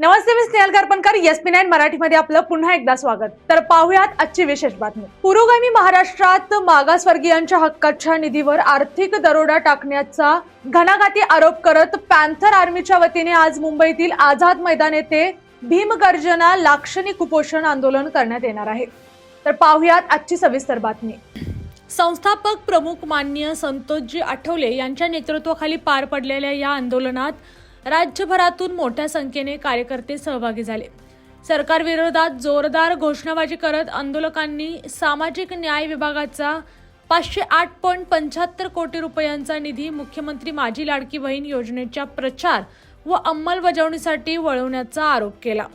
नमस्ते, मी Snehal करपणकर. SP9 मराठीमध्ये आपलं पुन्हा एकदा स्वागत. तर पाहुयात आजची विशेष बातमी. पुरोगामी महाराष्ट्रात मागासवर्गीयांच्या हक्काच्या निधीवर आर्थिक दरोडा टाकण्याचा घणाघाती आरोप करत पॅन्थर आर्मीच्या वतीने आज मुंबईतील आझाद मैदान येथे भीमगर्जना लाक्षणिक उपोषण आंदोलन करण्यात येणार आहे. तर पाहुयात आजची सविस्तर बातमी. संस्थापक प्रमुख माननीय संतोषजी आठवले यांच्या नेतृत्वाखाली पार पडलेल्या या आंदोलनात राज्यभरातून मोठ्या संख्येने कार्यकर्ते सहभागी झाले. सरकार विरोधात जोरदार घोषणाबाजी करत आंदोलकांनी सामाजिक न्याय विभागाचा 508.75 कोटी रुपयांचा निधी मुख्यमंत्री माझी लाडकी बहीण योजनेच्या प्रचार व अंमलबजावणीसाठी वळवण्याचा आरोप केला.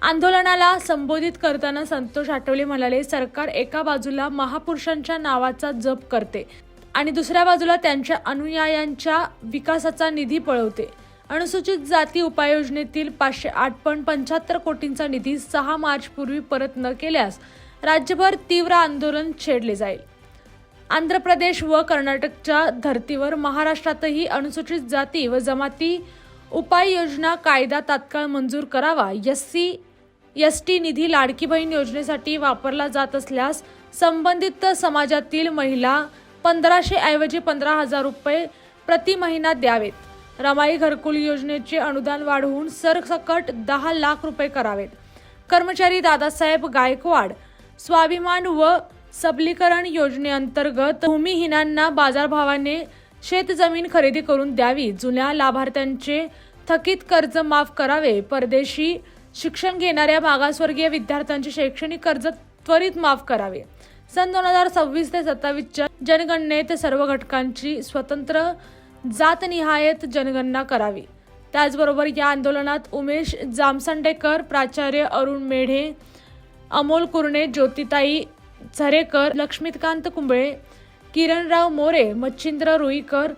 आंदोलनाला संबोधित करताना संतोष आठवले म्हणाले, सरकार एका बाजूला महापुरुषांच्या नावाचा जप करते आणि दुसऱ्या बाजूला त्यांच्या अनुयायांच्या विकासाचा निधी पळवते. अनुसूचित जाती उपाययोजनेतील 508.75 कोटींचा निधी 6 मार्च पूर्वी परत न केल्यास राज्यभर तीव्र आंदोलन छेडले जाईल. आंध्र प्रदेश व कर्नाटकच्या धर्तीवर महाराष्ट्रातही अनुसूचित जाती व जमाती उपाययोजना कायदा तात्काळ मंजूर करावा. SC/ST निधी लाडकी बहीण योजनेसाठी वापरला जात असल्यास संबंधित समाजातील महिला 1500 ऐवजी 15,000 रुपये प्रति महिना द्यावेत. रमाई घरकुल योजनेचे अनुदान वाढवून सरसकट 10 लाख रुपये करावेत. कर्मचारी दादासाहेब गायकवाड स्वाभिमान व सबलीकरण योजनेअंतर्गत भूमिहीनांना बाजारभावाने शेतजमीन खरेदी करून द्यावी. जुन्या लाभार्थ्यांचे थकीत कर्ज माफ करावे. परदेशी शिक्षण घेणाऱ्या मागासवर्गीय विद्यार्थ्यांचे शैक्षणिक कर्ज त्वरित माफ करावे. सन 2026 ते 27च्या जनगणनेत सर्व घटकांची स्वतंत्र जातनिहायत जनगणना करावी. त्याचबरोबर या आंदोलनात उमेश जामसंडेकर, प्राचार्य अरुण मेढे, अमोल कुरणे, ज्योतिताई झरेकर, लक्ष्मीकांत कुंबळे, किरणराव मोरे, मच्छिंद्र रुईकर,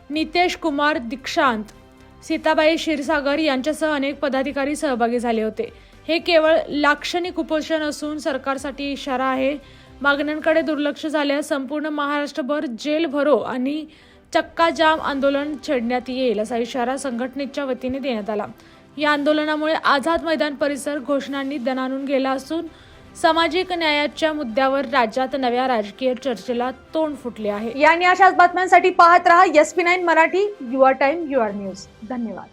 नितेश कुमार दीक्षांत, सीताबाई क्षीरसागर यांच्यासह अनेक पदाधिकारी सहभागी झाले होते. हे केवळ लाक्षणिक उपोषण असून सरकारसाठी इशारा आहे. मागण्यांकडे दुर्लक्ष झाल्यास संपूर्ण महाराष्ट्रभर जेल भरो आणि चक्काजाम आंदोलन छेडण्यात येईल असा इशारा संघटनेच्या वतीने देण्यात आला. या आंदोलनामुळे आझाद मैदान परिसर घोषणांनी दणाणून गेला असून सामाजिक न्यायाच्या मुद्द्यावर राज्यात नव्या राजकीय चर्चेला तोंड फुटले आहे. यांनी अशाच बातम्यांसाठी पाहत रहा SP9 Marathi. Your time your news. धन्यवाद.